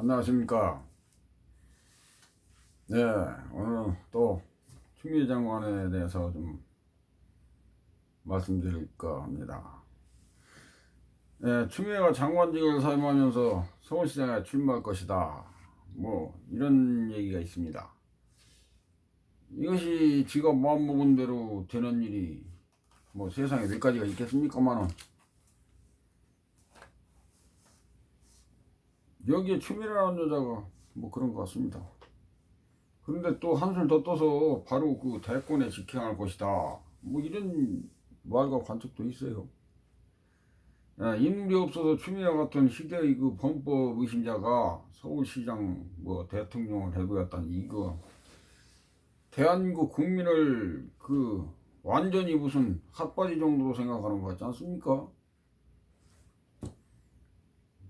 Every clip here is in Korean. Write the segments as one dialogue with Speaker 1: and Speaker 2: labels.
Speaker 1: 안녕하십니까. 네, 오늘 또 추미애 장관에 대해서 좀 말씀드릴까 합니다. 네, 추미애가 장관직을 사임하면서 서울시장에 출마할 것이다. 뭐 이런 얘기가 있습니다. 이것이 지가 마음먹은 대로 되는 일이 뭐 세상에 몇 가지가 있겠습니까만은, 여기에 추미애라는 여자가 뭐 그런 것 같습니다. 그런데 또 한술 더 떠서 바로 그 대권에 직행할 것이다. 뭐 이런 말과 관측도 있어요. 인물이 없어서 추미애 같은 시대의 그 범법 의심자가 서울시장 뭐 대통령을 해보였다니, 이거 대한민국 국민을 그 완전히 무슨 핫바지 정도로 생각하는 것 같지 않습니까?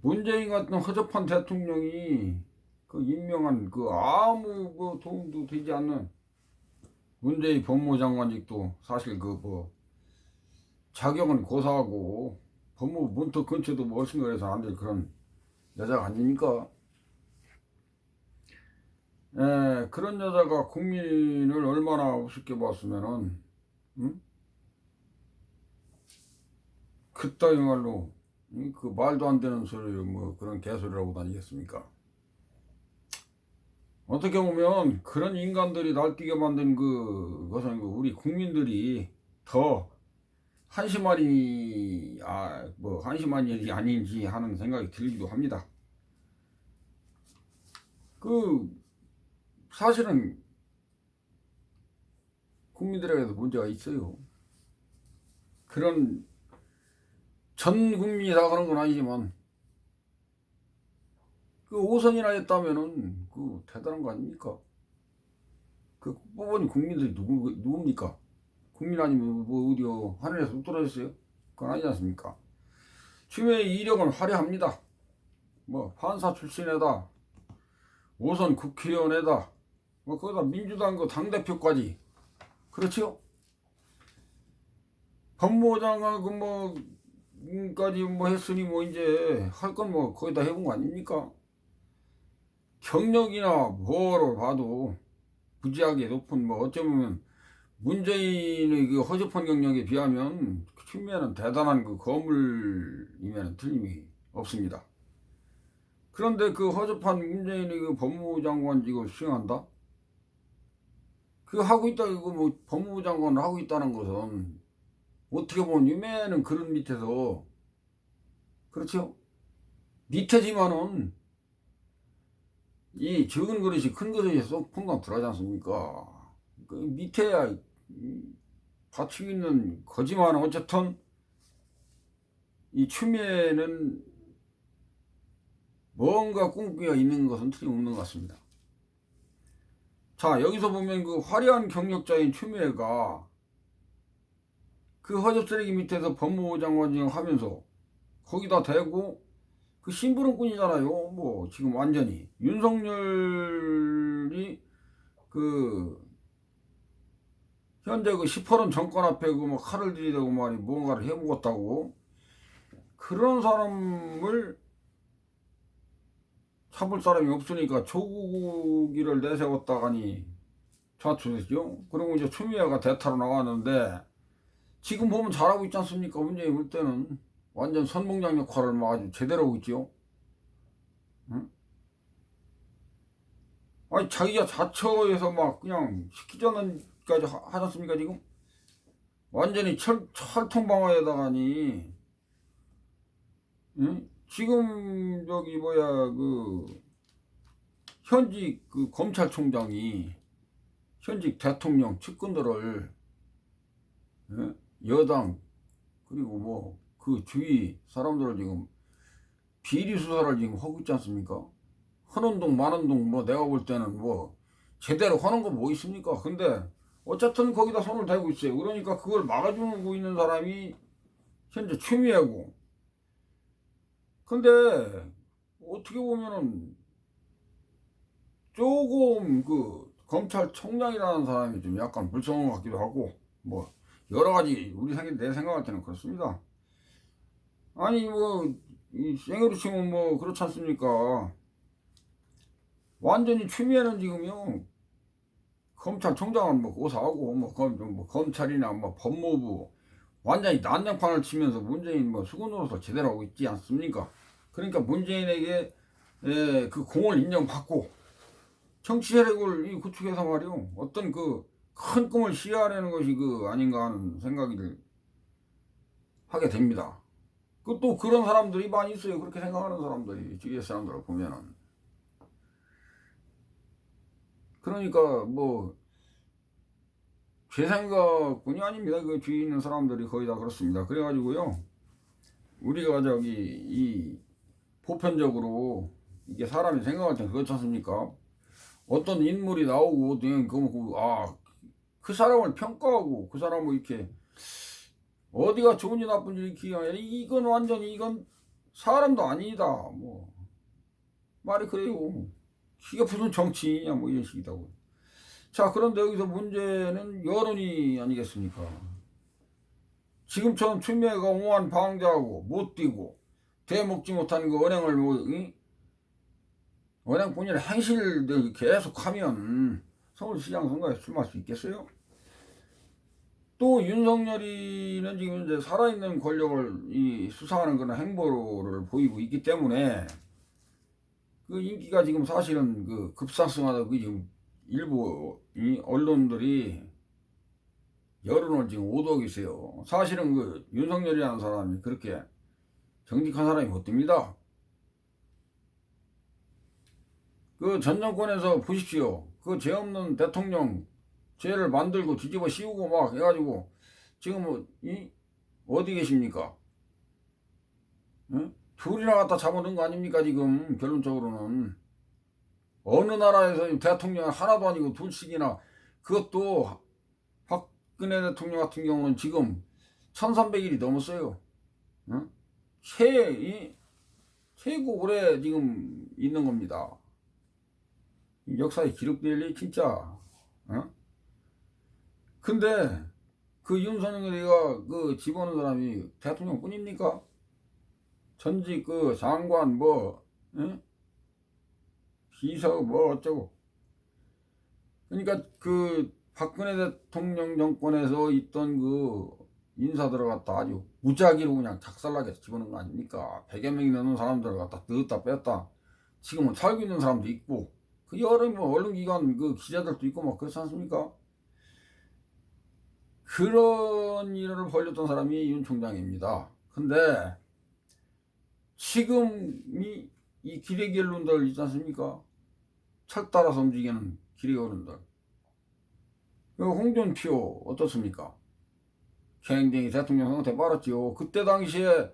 Speaker 1: 문재인 같은 허접한 대통령이 그 임명한 그 아무 뭐 도움도 되지 않는 문재인 법무장관직도 사실 그 뭐 자격은 고사하고 법무 문턱 근처도 멋진 거라서 안 될 그런 여자가 아닙니까? 그런 여자가 국민을 얼마나 우습게 봤으면은, 응? 그따위 말로, 그 말도 안 되는 소리를 뭐 그런 개소리라고 다니겠습니까? 어떻게 보면 그런 인간들이 날뛰게 만든 그것은 우리 국민들이 더 한심하니, 뭐 한심한 일이 아닌지 하는 생각이 들기도 합니다. 그 사실은 국민들에게도 문제가 있어요. 그런 전 국민이 다 그런 건 아니지만 그 5선이나 했다면은 그 대단한 거 아닙니까? 그 뽑은 국민들이 누굽니까? 국민 아니면 뭐 어디요 하늘에서 뚝 떨어졌어요? 그건 아니지 않습니까? 추미애의 이력은 화려합니다. 뭐 판사 출신에다 5선 국회의원에다 뭐 거기다 민주당 그 당대표까지, 그렇지요? 법무장관 그뭐까지 뭐 했으니 뭐 이제 할 건 뭐 거의 다 해본 거 아닙니까? 경력이나 뭐로 봐도 무지하게 높은, 뭐 어쩌면 문재인의 그 허접한 경력에 비하면 추미애는 대단한 그 거물이면 틀림이 없습니다. 그런데 그 허접한 문재인의 그 법무장관직을 수행한다? 그거 하고 있다, 이거 뭐 법무부 장관을 하고 있다는 것은 어떻게 보면 유매는 그런 밑에서, 그렇죠? 밑에지만은 이 적은 그릇이 큰 그릇에 쏙 퐁당 들어가지 않습니까? 그 밑에야 받치고 있는 거지만 어쨌든 이 추미애는 뭔가 꿈꾸기가 있는 것은 틀림없는 것 같습니다. 자, 여기서 보면 그 화려한 경력자인 추미애가 그 허접쓰레기 밑에서 법무부 장관직을 하면서 거기다 대고 그 심부름꾼이잖아요. 뭐 지금 완전히 윤석열이 그 현재 그 18원 정권 앞에 그 뭐 칼을 들이대고 말이 뭔가를 해먹었다고, 그런 사람을 잡을 사람이 없으니까 조국이를 내세웠다가니 좌초됐죠. 그리고 이제 추미애가 대타로 나왔는데 지금 보면 잘하고 있지 않습니까? 문재인 볼 때는 완전 선봉장 역할을 막 아주 제대로 하고 있죠. 응? 아니 자기가 자처해서 막 그냥 시키자는까지 하지 않습니까 지금? 완전히 철통방어에다가니, 응? 지금 저기 뭐야 그 현직 그 검찰총장이 현직 대통령 측근들을, 예? 여당 그리고 뭐 그 주위 사람들을 지금 비리 수사를 지금 하고 있지 않습니까? 하는 동 마는 동 뭐 내가 볼 때는 뭐 제대로 하는 거 뭐 있습니까? 근데 어쨌든 거기다 손을 대고 있어요. 그러니까 그걸 막아주고 있는 사람이 현재 추미애고, 근데 어떻게 보면은 조금 그 검찰총장이라는 사람이 좀 약간 불쌍한 것 같기도 하고, 뭐 여러 가지 내 생각할 때는 그렇습니다. 아니 뭐 이 생으로 치면 뭐 그렇지 않습니까? 완전히 추미애는 지금요 검찰총장은 뭐 고사하고 뭐 검찰이나 뭐 법무부 완전히 난장판을 치면서 문재인 뭐 수군으로서 제대로 하고 있지 않습니까? 그러니까 문재인에게 그 공을 인정받고 정치 세력을 구축해서 말이요 어떤 그 큰 꿈을 실현하려는 것이 그 아닌가 하는 생각을 하게 됩니다. 그 또 그런 사람들이 많이 있어요. 그렇게 생각하는 사람들이 주위의 사람들을 보면은. 그러니까 뭐 제 생각뿐이 아닙니다. 그 주위에 있는 사람들이 거의 다 그렇습니다. 그래가지고요 우리가 저기 이 보편적으로 이게 사람이 생각할 때 그렇지 않습니까? 어떤 인물이 나오고 그 사람을 평가하고 그 사람을 이렇게 어디가 좋은지 나쁜지 이렇게 이건 완전히 이건 사람도 아니다 뭐 말이 그래요. 이게 무슨 정치이냐 뭐 이런 식이다고. 자, 그런데 여기서 문제는 여론이 아니겠습니까? 지금처럼 추미애가 옹호한 방자하고 못 뛰고 되먹지 못한 그 언행을 언행뿐이 아니라 행실들 계속하면 서울시장 선거에 출마할 수 있겠어요? 또 윤석열이는 지금 이제 살아있는 권력을 수사하는 그런 행보를 보이고 있기 때문에 그 인기가 지금 사실은 그 급상승하다 그 지금 일부 이 언론들이 여론을 지금 오도하고 있어요. 사실은 그 윤석열이라는 사람이 그렇게 정직한 사람이 못 됩니다. 그 전 정권에서 보십시오. 그 죄 없는 대통령 죄를 만들고 뒤집어 씌우고 막 해가지고 지금 어디 계십니까? 응? 둘이나 갖다 잡아놓은 거 아닙니까 지금 결론적으로는. 어느 나라에서 대통령 하나도 아니고 둘씩이나 그것도 박근혜 대통령 같은 경우는 지금 1300일이 넘었어요. 응? 최고 오래 지금 있는 겁니다. 역사에 기록될 일 진짜. 응? 근데 그 윤석열이가 그 집어넣은 사람이 대통령 뿐입니까? 전직 그 장관 응? 비서 어쩌고. 그러니까 그 박근혜 대통령 정권에서 있던 그 인사들을 갖다 아주 무작위로 그냥 작살나게 집어넣은 거 아닙니까? 100여 명이 넘는 사람들을 갖다 넣었다 뺐다. 지금은 살고 있는 사람도 있고 그 여러 뭐 언론기관 그 기자들도 있고 막 그렇지 않습니까? 그런 일을 벌였던 사람이 윤 총장입니다. 근데 지금 이 기레기 언론들 있지 않습니까? 철 따라서 움직이는 기레기 언론들. 홍준표 어떻습니까? 굉장히 대통령 선거 때 빨았지요. 그때 당시에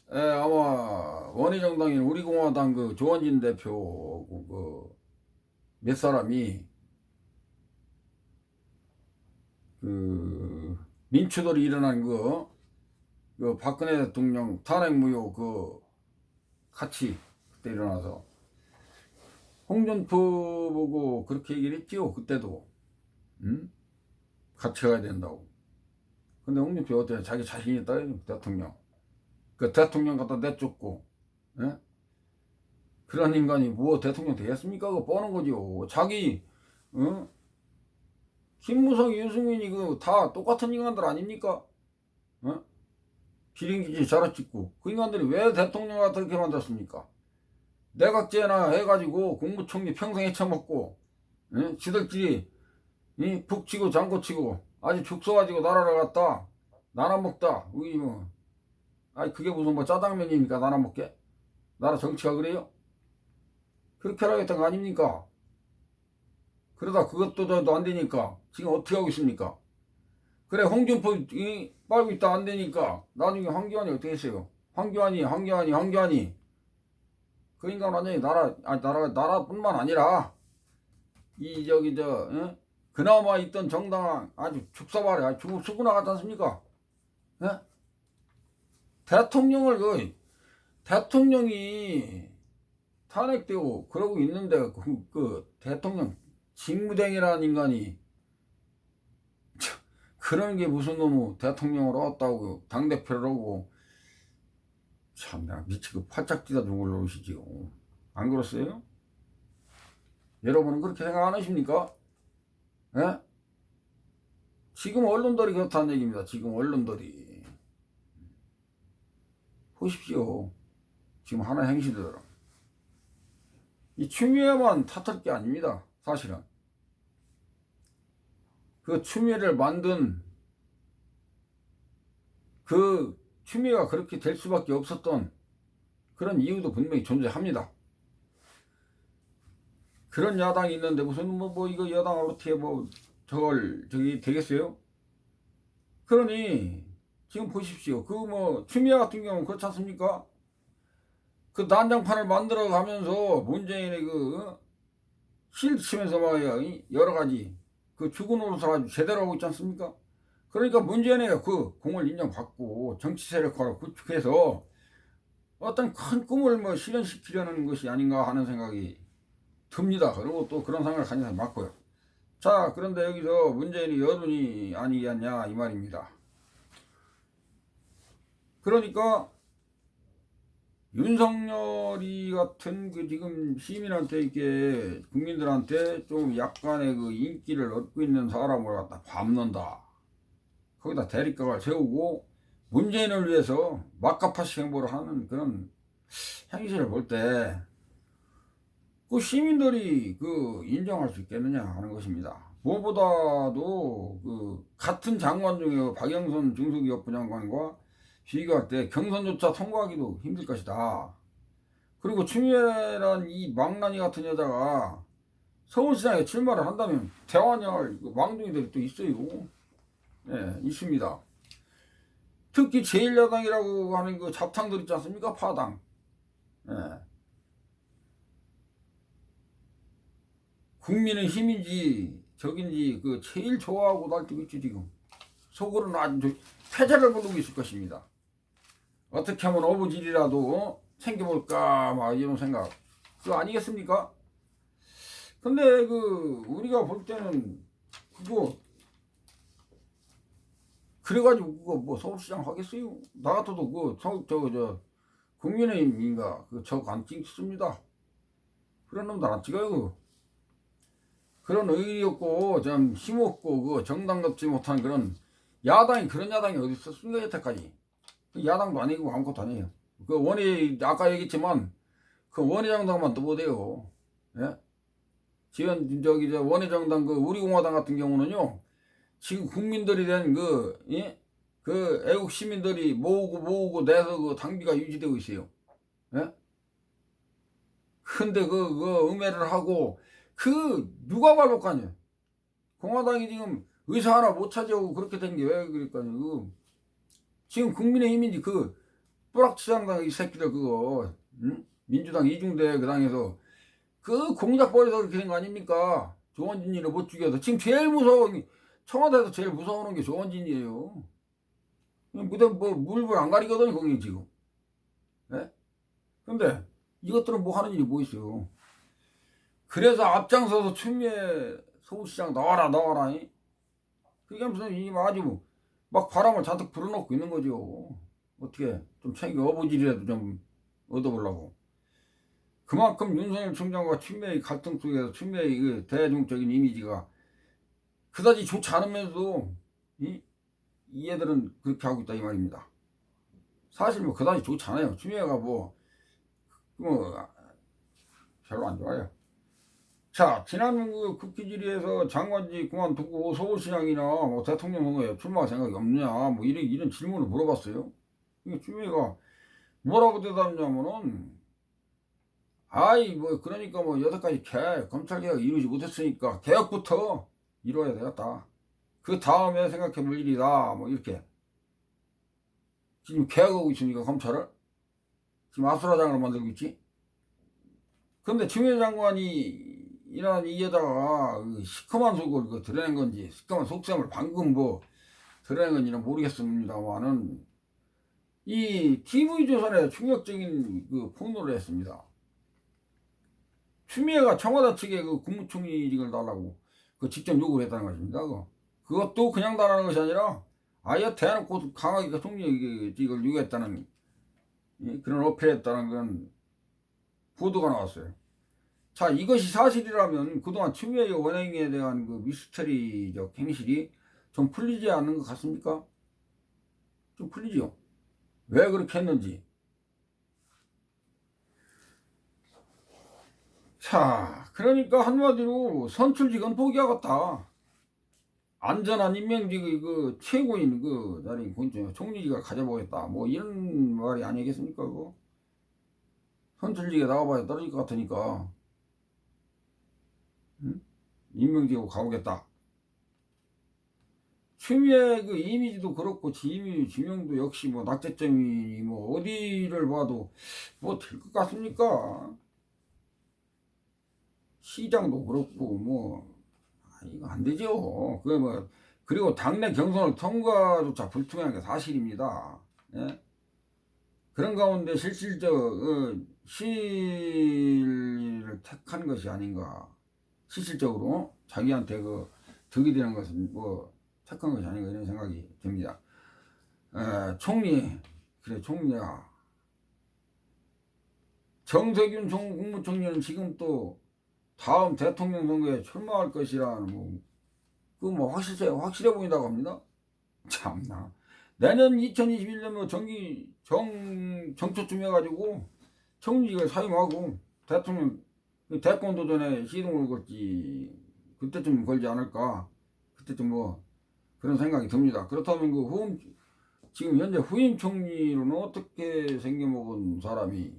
Speaker 1: 아마 원외정당인 우리공화당 그 조원진 대표 그 몇 사람이 그 민추들이 일어난 그 박근혜 대통령 탄핵 무효 그 같이 그때 일어나서 홍준표 보고 그렇게 얘기를 했지요. 그때도 같이 가야 된다고. 근데 홍준표 어때? 자기 자신 있다 대통령. 그 대통령 갖다 내쫓고 예? 그런 인간이 뭐 대통령 되겠습니까? 그거 뻔한 거죠. 자기 김무성, 유승민이 그 다 똑같은 인간들 아닙니까? 비행기지 자라찍고 그 인간들이 왜 대통령 같게 만들었습니까? 내각제나 해가지고 국무총리 평생 헤쳐먹고 지들끼리 북치고 장구치고 아주 죽서가지고 나라를 갖다 나눠먹다 우리 아니 그게 무슨 짜장면입니까? 나눠먹게? 나라 정치가 그래요? 그렇게 하라겠다는 거 아닙니까? 그러다 그것도 안 되니까 지금 어떻게 하고 있습니까? 그래 홍준표 빨고 있다 안 되니까 나중에 황교안이 어떻게 했어요? 황교안이 그 인간 완전히 나라뿐만 아니라 그나마 있던 정당 아주 죽사발에 아주 죽고 나갔지 않습니까? 예? 대통령이 탄핵되고 그러고 있는데 그 대통령 직무대행이라는 인간이 그런 게 무슨 놈의 대통령으로 왔다고 당대표를 하고 참 내가 미치고 팔짝 뛰다 죽을 놈이시지요. 안 그렇어요? 여러분은 그렇게 생각 안 하십니까? 예? 지금 언론들이 그렇다는 얘기입니다. 지금 언론들이. 보십시오. 지금 하는 행실들은. 이 추미애만 탓할 게 아닙니다. 사실은. 그 추미애를 만든 그 추미애가 그렇게 될 수밖에 없었던 그런 이유도 분명히 존재합니다. 그런 야당이 있는데 무슨 이거 여당을 어떻게 저기 되겠어요? 그러니 지금 보십시오. 추미애 같은 경우는 그렇지 않습니까? 그 난장판을 만들어 가면서 문재인의 실 치면서 여러 가지 죽은 노릇을 아주 제대로 하고 있지 않습니까? 그러니까 문재인의 그 공을 인정받고 정치 세력화를 구축해서 어떤 큰 꿈을 실현시키려는 것이 아닌가 하는 생각이 듭니다. 그리고 또 그런 생각을 가진 사람이 많고요. 자, 그런데 여기서 문재인이 여론이 아니겠냐 이 말입니다. 그러니까 윤석열이 같은 지금 시민한테 이렇게 국민들한테 좀 약간의 인기를 얻고 있는 사람을 갖다 밟는다. 거기다 대립각을 세우고 문재인을 위해서 막가파식 행보를 하는 그런 행실을 볼 때 시민들이 인정할 수 있겠느냐 하는 것입니다. 무엇보다도 같은 장관 중에 박영선 중소기업부 장관과 비교할 때 경선조차 통과하기도 힘들 것이다. 그리고 추미애란 이 망나니 같은 여자가 서울시장에 출마를 한다면 대환영할 망둥이들이 또 있어요. 예, 있습니다. 특히 제1야당이라고 하는 잡탕들 있지 않습니까? 파당. 예. 국민의 힘인지 적인지 제일 좋아하고 날뛰고 있지 지금. 속으로는 아주 패자를 부르고 있을 것입니다. 어떻게 하면 어부질이라도 챙겨볼까 이런 생각 그거 아니겠습니까? 근데 우리가 볼 때는 그래가지고 서울시장 하겠어요? 나 같아도 국민의힘인가 저거 안 찍습니다. 그런 놈들 안 찍어요. 그런 의리 없고 좀 힘없고 정당 같지 못한 그런 야당이 그런 야당이 어디 있었습니까 여태까지. 야당도 아니고 아무것도 아니에요. 아까 얘기했지만 원외정당만 떠보대요. 예? 지금 원외정당 우리공화당 같은 경우는요. 지금 국민들이 된 예? 애국 시민들이 모으고 내서 당비가 유지되고 있어요. 예? 근데 음해를 하고 누가 밟을 거 아니에요. 공화당이 지금 의사 하나 못 차지하고 그렇게 된 게 왜 그럴까요? 지금 국민의힘인지 뿌락치장당 이 새끼들 응? 민주당 이중대 그 당에서 공작 벌여서 그렇게 된 거 아닙니까? 조원진이를 못 죽여서 지금 제일 무서운 청와대에서 제일 무서워하는 게 조원진이에요. 무대 물불 안 가리거든요 거기 지금. 예? 근데 이것들은 하는 일이 뭐 있어요? 그래서 앞장서서 추미애 서울시장 나와라 그게 무슨 아주 막 바람을 잔뜩 불어넣고 있는 거죠. 어떻게 좀 챙겨 어부질이라도 좀 얻어보려고. 그만큼 윤석열 총장과 추미애의 갈등 속에서 추미애의 대중적인 이미지가 그다지 좋지 않으면서도 이 애들은 그렇게 하고 있다 이 말입니다. 사실 그다지 좋지 않아요. 추미애가 별로 안 좋아요. 자, 지난 국회질의에서 장관직 그만두고 서울시장이나 대통령 선거에 출마할 생각이 없냐 이런 질문을 물어봤어요. 추미애가 뭐라고 대답했냐면은 그러니까 여태까지 검찰개혁 이루지 못했으니까 개혁부터 이루어야 되겠다. 그 다음에 생각해 볼 일이다 이렇게. 지금 개혁하고 있으니까 검찰을 지금 아수라장으로 만들고 있지. 근데 추미애 장관이 이 여자가 시커먼 속을 드러낸 건지 시커먼 속셈을 방금 드러낸 건지는 모르겠습니다만은 이 TV조선에 충격적인 폭로를 했습니다. 추미애가 청와대 측에 국무총리직을 달라고 직접 요구를 했다는 것입니다. 그것도 그냥 달라는 것이 아니라 아예 대놓고 강하게 총리직을 요구했다는 그런 어필했다는 그런 보도가 나왔어요. 자, 이것이 사실이라면 그동안 추미애 원행에 대한 그 미스터리적 행실이 좀 풀리지 않는 것 같습니까? 좀 풀리죠. 왜 그렇게 했는지. 자, 그러니까 한마디로 선출직은 포기하겠다. 안전한 임명직 그 최고인 그 자리 총리가 가져보겠다. 뭐 이런 말이 아니겠습니까? 그거 선출직에 나가봐야 떨어질 것 같으니까 응? 임명직으로 가보겠다. 추미애 그 이미지도 그렇고 지명도 역시 뭐 낙제점이 뭐 어디를 봐도 뭐 될 것 같습니까? 시장도 그렇고 뭐 이거 안 되죠. 그 뭐 그리고 당내 경선을 통과조차 불투명한 게 사실입니다. 예? 그런 가운데 실질적 실을 택한 것이 아닌가. 실질적으로 자기한테 그 득이 되는 것은 뭐 택한 것이 아닌가 이런 생각이 듭니다. 총리 그래 총리야. 정세균 국무총리는 지금 또 다음 대통령 선거에 출마할 것이라는 뭐 확실해 보인다고 합니다. 참나. 내년 2021년 뭐 정초쯤 해가지고 총리직을 사임하고 대통령 대권 도전에 시동을 걸지 그때쯤 걸지 않을까. 그때쯤 뭐 그런 생각이 듭니다. 그렇다면 지금 현재 후임 총리로는 어떻게 생겨먹은 사람이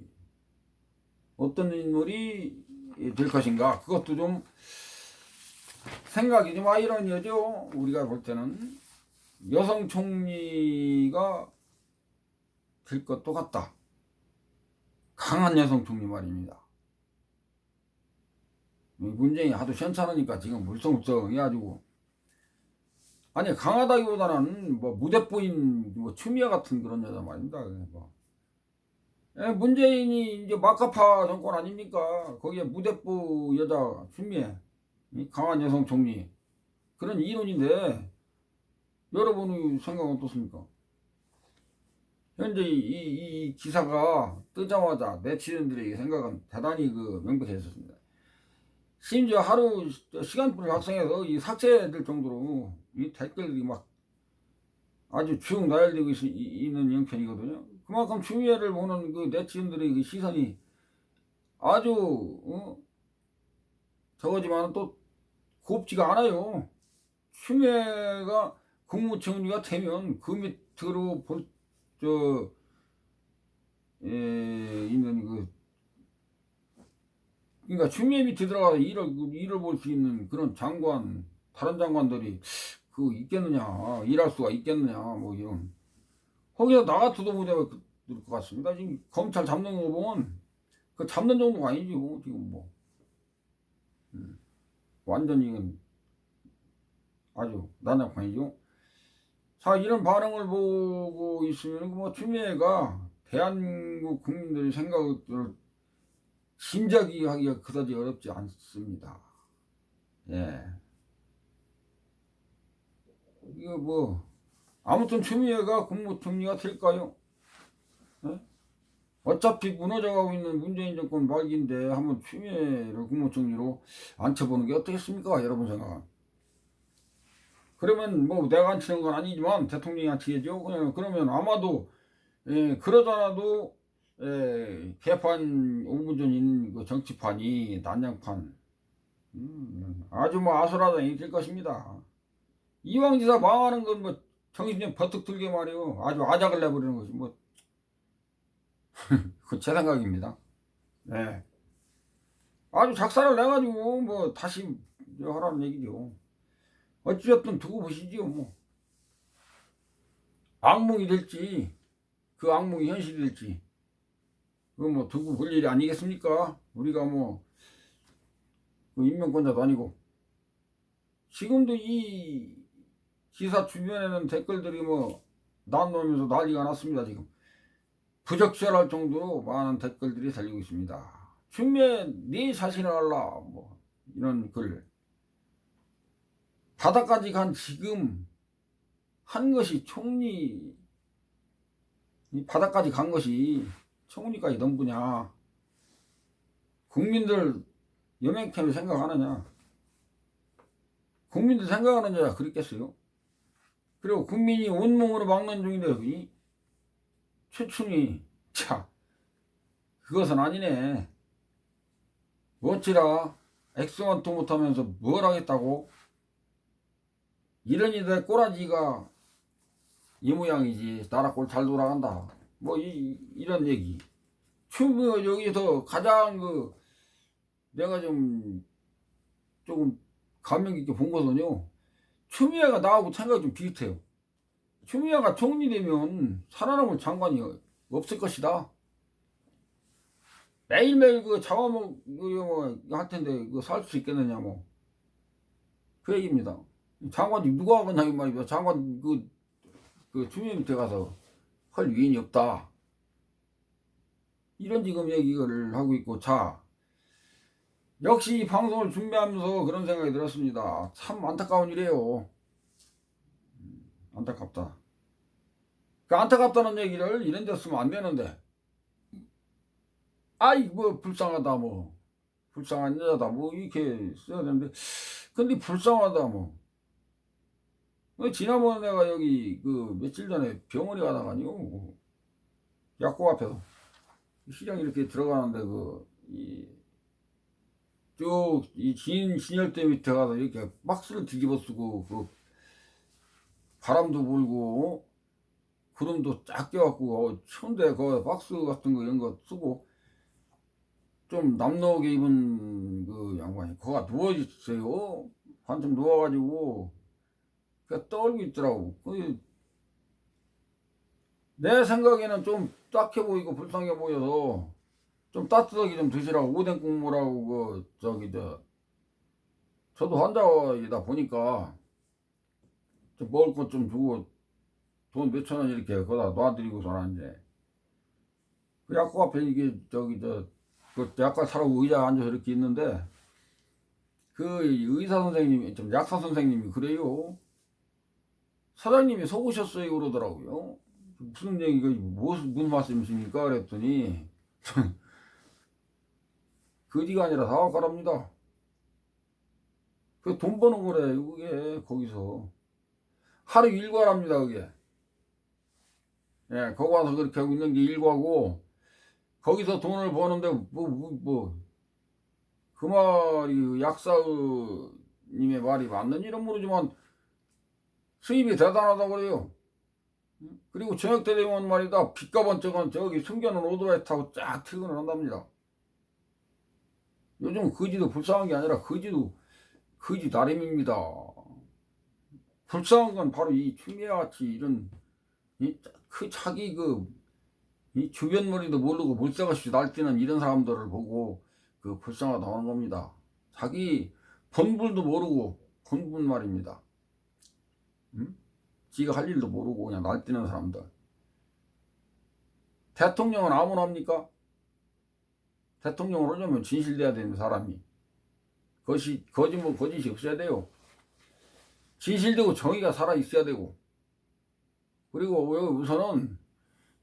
Speaker 1: 어떤 인물이 될 것인가. 그것도 좀 생각이 좀 아이러니하죠. 우리가 볼 때는 여성 총리가 될 것도 같다. 강한 여성 총리 말입니다. 문재인이 하도 시원찮으니까 지금 물성물성 해가지고 아니 강하다기보다는 뭐 무대뽀인 뭐 추미애 같은 그런 여자 말입니다. 뭐. 문재인이 이제 마카파 정권 아닙니까? 거기에 무대뽀 여자 추미애 강한 여성 총리 그런 이론인데 여러분의 생각은 어떻습니까? 현재 이 기사가 뜨자마자 네티즌들의 생각은 대단히 그 명백해졌습니다. 심지어 하루 시간표를 작성해서 이 삭제될 정도로 이 댓글들이 막 아주 쭉 나열되고 있는 형편이거든요. 그만큼 추미애를 보는 그 네티즌들의 그 시선이 아주 저거지만 또 곱지가 않아요. 추미애가 국무총리가 되면 그 밑으로 있는 그러니까 추미애 밑에 들어가서 일을 볼 수 있는 그런 다른 장관들이 있겠느냐, 일할 수가 있겠느냐, 뭐 이런. 거기서 나 같아도 못해볼 것 같습니다. 지금 검찰 잡는 거 보면 그 잡는 정도가 아니지, 지금 뭐. 완전히 이건 아주 난장판이죠. 자, 이런 반응을 보고 있으면 뭐 추미애가 대한민국 국민들의 생각을 짐작이 하기가 그다지 어렵지 않습니다. 예. 이거 뭐 아무튼 추미애가 국무총리가 될까요? 예? 어차피 무너져가고 있는 문재인 정권 말기인데 한번 추미애를 국무총리로 앉혀보는 게 어떻겠습니까? 여러분 생각은. 그러면 뭐 내가 앉히는 건 아니지만 대통령이 앉히겠죠. 그러면 아마도 그러더라도 개판 5분 전인 그 정치판이 난장판 아주 뭐 아수라장이 될 것입니다. 이왕지사 망하는 건 뭐 정신 좀 버뜩 들게 말이요. 아주 아작을 내버리는 것이 뭐 그 제 생각입니다. 네. 아주 작사를 내가지고 뭐 다시 하라는 얘기죠. 어찌됐든 두고 보시지요. 뭐 악몽이 될지 그 악몽이 현실이 될지 그거 뭐 두고 볼 일이 아니겠습니까? 우리가 뭐 인명권자도 아니고 지금도 이 기사 주변에는 댓글들이 뭐 나누면서 난리가 났습니다. 지금 부적절할 정도로 많은 댓글들이 달리고 있습니다. 추미애 네 자신을 알라 뭐 이런 글 바닥까지 간 지금 한 것이 총리 이 바닥까지 간 것이 총리까지 넘보냐 국민들 여맹템을 생각하느냐? 국민들 생각하느냐 그랬겠어요? 그리고 국민이 온몸으로 막는 중인데 이 최춘이 자 그것은 아니네. 어찌라 액수만도 못하면서 뭘 하겠다고? 이러니 내 꼬라지가 이 모양이지. 나라 꼴 잘 돌아간다. 뭐 이런 얘기. 추미애 여기서 가장 내가 조금 감명 깊게 본 것은요. 추미애가 나하고 생각이 좀 비슷해요. 추미애가 총리되면 살아남을 장관이 없을 것이다. 매일매일 할 텐데 살 수 있겠느냐 뭐. 그 얘기입니다. 장관이 누가 하겠냐 이 말이야. 장관 추미애 밑에 가서 할 위인이 없다. 이런 지금 얘기를 하고 있고, 자, 역시 이 방송을 준비하면서 그런 생각이 들었습니다. 참 안타까운 일이에요. 안타깝다. 그 안타깝다는 얘기를 이런 데 쓰면 안 되는데, 아이 뭐 불쌍하다 뭐 불쌍한 여자다 뭐 이렇게 써야 되는데, 근데 불쌍하다 뭐. 지난번에 내가 여기 며칠 전에 병원에 가다가요, 약국 앞에서 시장 이렇게 들어가는데 이 진열대 밑에 가서 이렇게 박스를 뒤집어 쓰고 바람도 불고 구름도 쫙 껴갖고 추운데 박스 같은 거 이런 거 쓰고 좀 남노게 입은 양반이 거가 누워 있어요. 한참 누워가지고 그냥 떨고 있더라고. 내 생각에는 좀 딱해 보이고 불쌍해 보여서 좀 따뜻하게 좀 드시라고 오뎅 국물하고 저도 환자이다 보니까 좀 먹을 것 좀 주고 돈 몇천 원 이렇게 거기다 놔드리고서는 이제 그 약국 앞에 이게 약간 사라고 의자에 앉아서 이렇게 있는데 그 의사 선생님이 좀 약사 선생님이 그래요. 사장님이 속으셨어요 그러더라고요. 무슨 얘기가 무슨 말씀이십니까 그랬더니 거지가 아니라 사업가랍니다. 그 돈 버는 거래 그게. 거기서 하루 일과랍니다 그게. 예, 거기 와서 그렇게 하고 있는 게 일과고, 거기서 돈을 버는데 그 말이 약사님의 말이 맞는 일은 모르지만 수입이 대단하다고 그래요. 그리고 저녁 때 되면 말이다, 빚가번쩍은 저기 숨겨놓은 오토바이 타고 쫙 퇴근을 한답니다. 요즘 거지도 불쌍한 게 아니라 거지도 거지 나름입니다. 불쌍한 건 바로 이 추미애같이 이런 자기 이 주변 머리도 모르고 몰살없이 날뛰는 이런 사람들을 보고 불쌍하다 하는 겁니다. 자기 본분도 모르고 본분 말입니다. 지가 할 일도 모르고 그냥 날뛰는 사람들. 대통령은 아무나 합니까? 대통령을 하려면 진실돼야 되는 사람이. 거짓이 없어야 돼요. 진실되고 정의가 살아있어야 되고. 그리고 우선은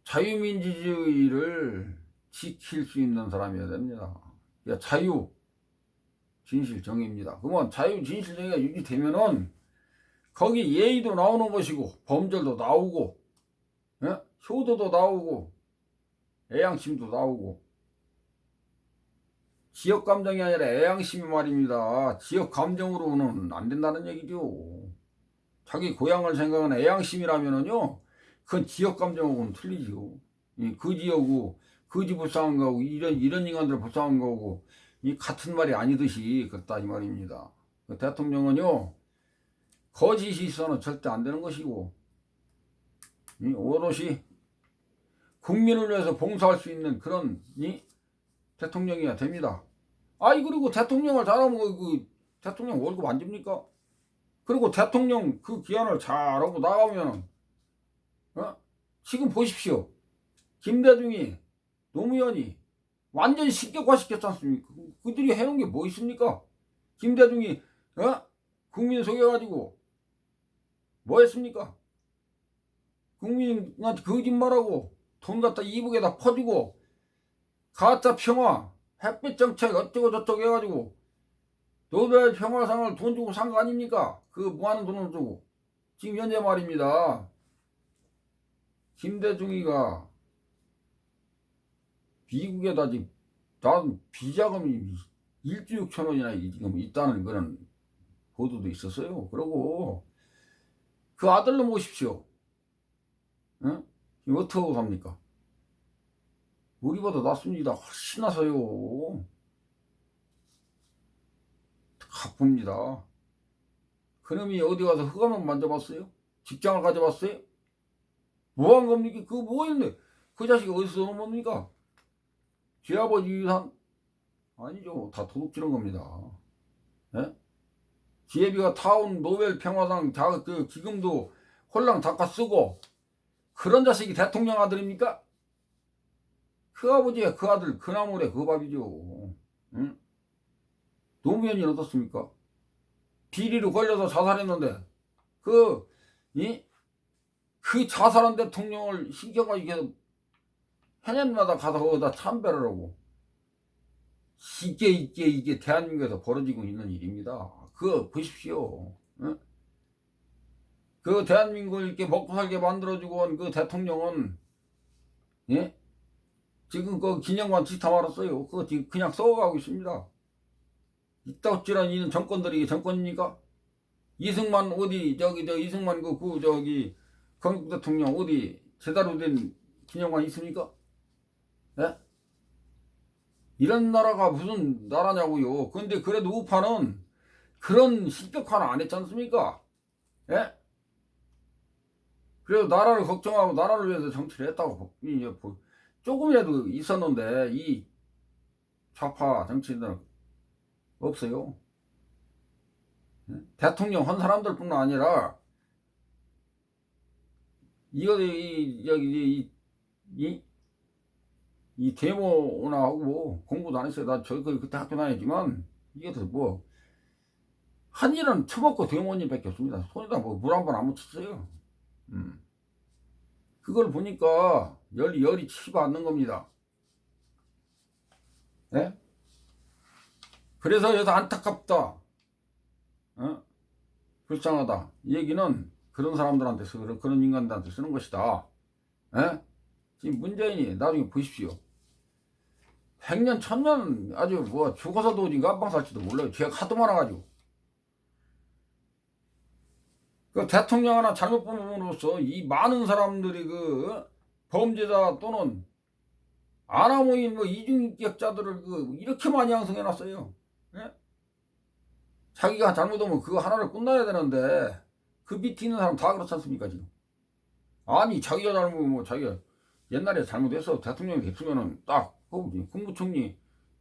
Speaker 1: 자유민주주의를 지킬 수 있는 사람이어야 됩니다. 그러니까 자유, 진실, 정의입니다. 그러면 자유, 진실, 정의가 유지되면은 거기 예의도 나오는 것이고 범절도 나오고, 예? 효도도 나오고, 애양심도 나오고. 지역 감정이 아니라 애양심이 말입니다. 지역 감정으로는 안 된다는 얘기죠. 자기 고향을 생각하는 애양심이라면은요, 그건 지역 감정하고는 틀리죠. 그 지역고, 거지 불쌍한 거고, 이런 인간들 불쌍한 거고, 같은 말이 아니듯이 그렇다 이 말입니다. 대통령은요, 거짓이 있어는 절대 안 되는 것이고, 오롯이 국민을 위해서 봉사할 수 있는 그런 대통령이어야 됩니다. 그리고 대통령을 잘하면 대통령 월급 안 줍니까? 그리고 대통령 기한을 잘하고 나가면 지금 보십시오. 김대중이, 노무현이 완전히 신격화시켰지 않습니까? 그들이 해놓은 게 뭐 있습니까? 김대중이 국민 속여가지고 뭐 했습니까? 국민한테 거짓말하고 돈 갖다 이북에다 퍼주고 가짜 평화 햇빛 정책 어쩌고 저쩌고 해가지고 노벨 평화상을 돈 주고 산 거 아닙니까? 그 무한한 돈을 주고. 지금 현재 말입니다. 김대중이가 미국에다 지금 난 비자금이 1조 6천 원이나 지금 있다는 그런 보도도 있었어요. 그러고 그 아들로 모십시오. 응? 지금 어떻게 하고 삽니까? 우리보다 낫습니다. 훨씬 나서요. 가쁩니다. 그놈이 어디 가서 흑암만 만져봤어요? 직장을 가져봤어요? 뭐 한 겁니까? 그거 뭐였네? 그 자식이 어디서 오는 겁니까? 제 아버지 유산? 아니죠. 다 도둑질한 겁니다. 예? 지혜비가 타온 노벨 평화상 그 기금도 홀랑 닦아 쓰고 그런 자식이 대통령 아들입니까? 그 아버지가 그 아들 그 나물에 그 밥이죠. 응? 노무현이 어떻습니까? 비리로 걸려서 자살했는데 그 자살한 대통령을 신경을 이게 해년마다 가서 거기다 참배를 하고 이게 대한민국에서 벌어지고 있는 일입니다. 그거 보십시오. 응? 그 대한민국을 이렇게 먹고 살게 만들어주고 온 그 대통령은 예? 지금 그 기념관 짓다 말았어요. 그거 지금 그냥 썩어가고 있습니다. 이따 어찌란 이는 정권들이 정권입니까? 이승만 어디 이승만 건국 대통령 어디 제대로 된 기념관 있습니까? 예? 이런 나라가 무슨 나라냐고요. 근데 그래도 우파는 그런 실격화는 안 했지 않습니까? 예? 그래도 나라를 걱정하고 나라를 위해서 정치를 했다고 조금이라도 있었는데 이 좌파 정치인들은 없어요. 대통령 한 사람들뿐만 아니라 이 데모나 하고 공부도 안 했어요. 나 그때 학교 다녔지만 이게 뭐 한 일은 처먹고 데모님밖에 없습니다. 손에다 뭐 물 한 번 안 묻혔어요. 그걸 보니까 열이 치고 않는 겁니다. 예? 그래서 여기서 안타깝다. 어? 불쌍하다. 이 얘기는 그런 사람들한테 그런 인간들한테 쓰는 것이다. 예? 지금 문재인이 나중에 보십시오. 100년, 1000년 아주 뭐 죽어서도 오지 깜빵 살지도 몰라요. 죄가 하도 많아가지고. 그 대통령 하나 잘못 뽑음으로써 이 많은 사람들이 그 범죄자 또는 아나무인 뭐 이중인격자들을 이렇게 많이 양성해놨어요. 예? 자기가 잘못하면 그거 하나를 끝나야 되는데 그 밑에 있는 사람 다 그렇지 않습니까 지금? 아니 자기가 잘못하면 뭐 자기가 옛날에 잘못해서 대통령이 됐으면은 딱 국무총리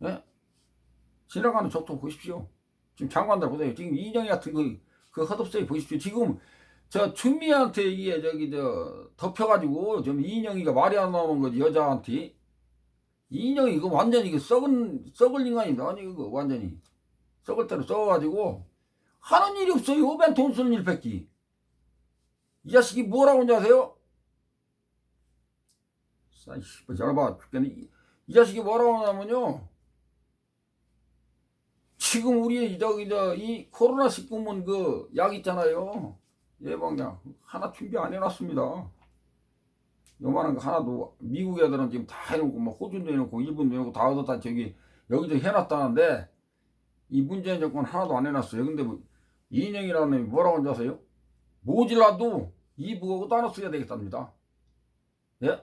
Speaker 1: 예? 지나가는 족도 보십시오. 지금 장관들 보세요. 지금 이정희 같은 그 헛없어요 보십시오. 지금 저 추미애한테 이게 덮여가지고 좀 이인영이가 말이 안 나오는 거지 여자한테. 이인영이 이거 완전히 썩을 인간입니다. 아니 이거 완전히 썩을 대로 썩어가지고 하는 일이 없어요. 맨 돈 쓰는 일 뺏기. 이 자식이 뭐라고 하는지 아세요? 여러봐 죽겠네. 이 자식이 뭐라고 하냐면요. 지금 우리 이 코로나19문 그 약 있잖아요. 예방약 하나 준비 안 해놨습니다. 요만한 거 하나도 미국 애들은 지금 다 해놓고 뭐 호주도 해놓고 일본도 해놓고 다 얻었다 여기도 해놨다는데 이 문재인 정권 하나도 안 해놨어요. 근데 뭐 이인영이라는 놈이 뭐라고 하는지 아세요? 모질라도 이부하고 따로 써야 되겠답니다. 예?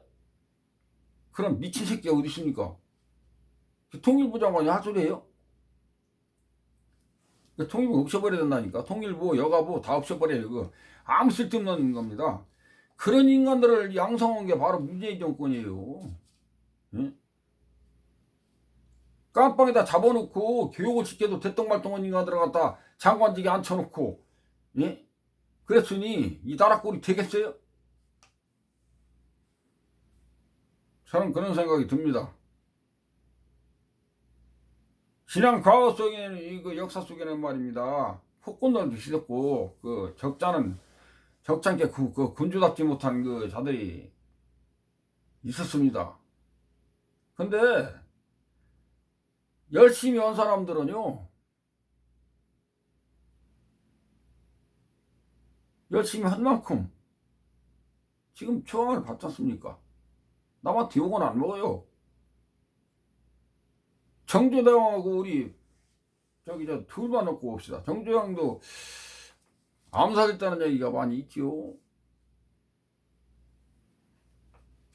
Speaker 1: 그럼 미친 새끼가 어디 있습니까? 통일부 장관이 할 소리예요? 통일부 없애버려야 된다니까. 통일부, 여가부 다 없애버려요. 이거 아무 쓸데없는 겁니다. 그런 인간들을 양성한 게 바로 문재인 정권이에요. 예? 깜빵에다 잡아놓고 교육을 시켜도 대똥말똥한 인간들을 갖다 장관직에 앉혀놓고 예? 그랬으니 이 나라 꼴이 되겠어요? 저는 그런 생각이 듭니다. 지난 과거 속에는 이거 역사 속에는 말입니다. 폭군들도 있었고 적잖게 군주답지 못한 그 자들이 있었습니다. 근데 열심히 한 사람들은요 열심히 한 만큼 지금 처방을 받지 않습니까? 남한테 욕은 안 먹어요. 정조당하고 우리 저기 저 둘만 놓고 봅시다. 정조당도 암살했다는 얘기가 많이 있지요.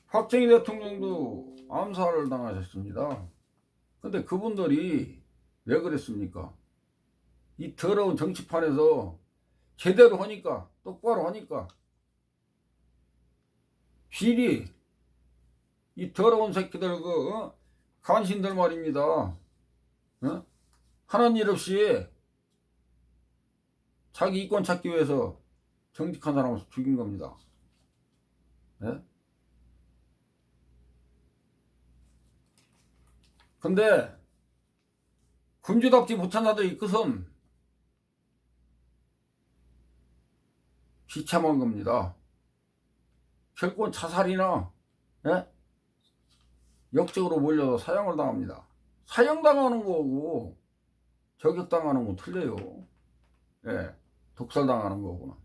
Speaker 1: 박정희 대통령도 암살을 당하셨습니다. 근데 그분들이 왜 그랬습니까? 이 더러운 정치판에서 제대로 하니까, 똑바로 하니까 비리, 이 더러운 새끼들 간신들 말입니다. 하는 일 없이 자기 이권 찾기 위해서 정직한 사람을 죽인 겁니다. 예? 근데 군주답지 못한 자들이 끝은 비참한 겁니다. 결국은 자살이나 역적으로 몰려서 사형을 당합니다. 사형당하는 거고 저격당하는 건 틀려요. 독살당하는 거구나.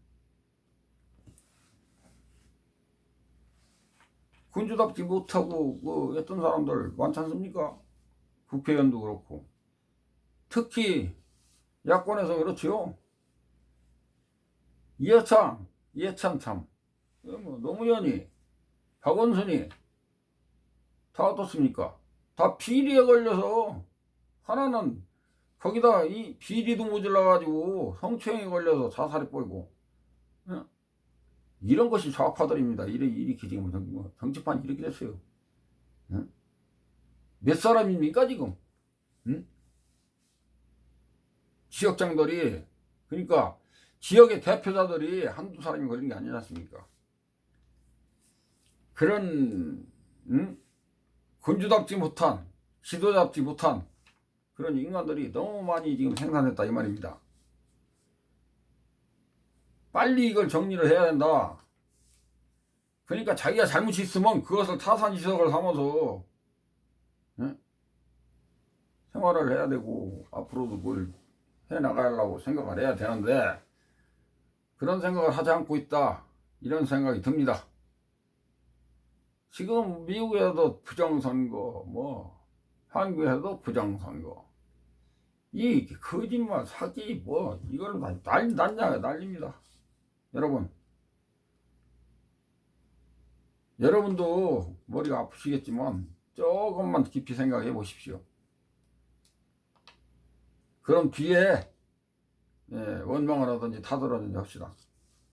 Speaker 1: 군주답지 못하고 했던 사람들 많지 않습니까? 국회의원도 그렇고 특히 야권에서 그렇지요. 이해찬 노무현이 박원순이 다 어떻습니까? 다 비리에 걸려서 하나는 거기다 이 비리도 모질라 가지고 성추행에 걸려서 자살해 버리고 이런 것이 좌파들입니다. 이렇게 지금 정치판이 이렇게 됐어요. 몇 사람입니까 지금? 지역장들이 그러니까 지역의 대표자들이 한두 사람이 걸린 게 아니지 않습니까? 그런 군주답지 못한 지도잡지 못한 그런 인간들이 너무 많이 지금 생산됐다 이 말입니다. 빨리 이걸 정리를 해야 된다. 그러니까 자기가 잘못이 있으면 그것을 타산지석을 삼아서 생활을 해야 되고 앞으로도 뭘 해나가려고 생각을 해야 되는데 그런 생각을 하지 않고 있다 이런 생각이 듭니다. 지금 미국에서도 부정선거 한국에서도 부정선거 이 거짓말 사기 이걸 난립니다. 여러분도 머리가 아프시겠지만 조금만 깊이 생각해 보십시오. 그럼 뒤에 원망을 하든지 타들어든지 합시다.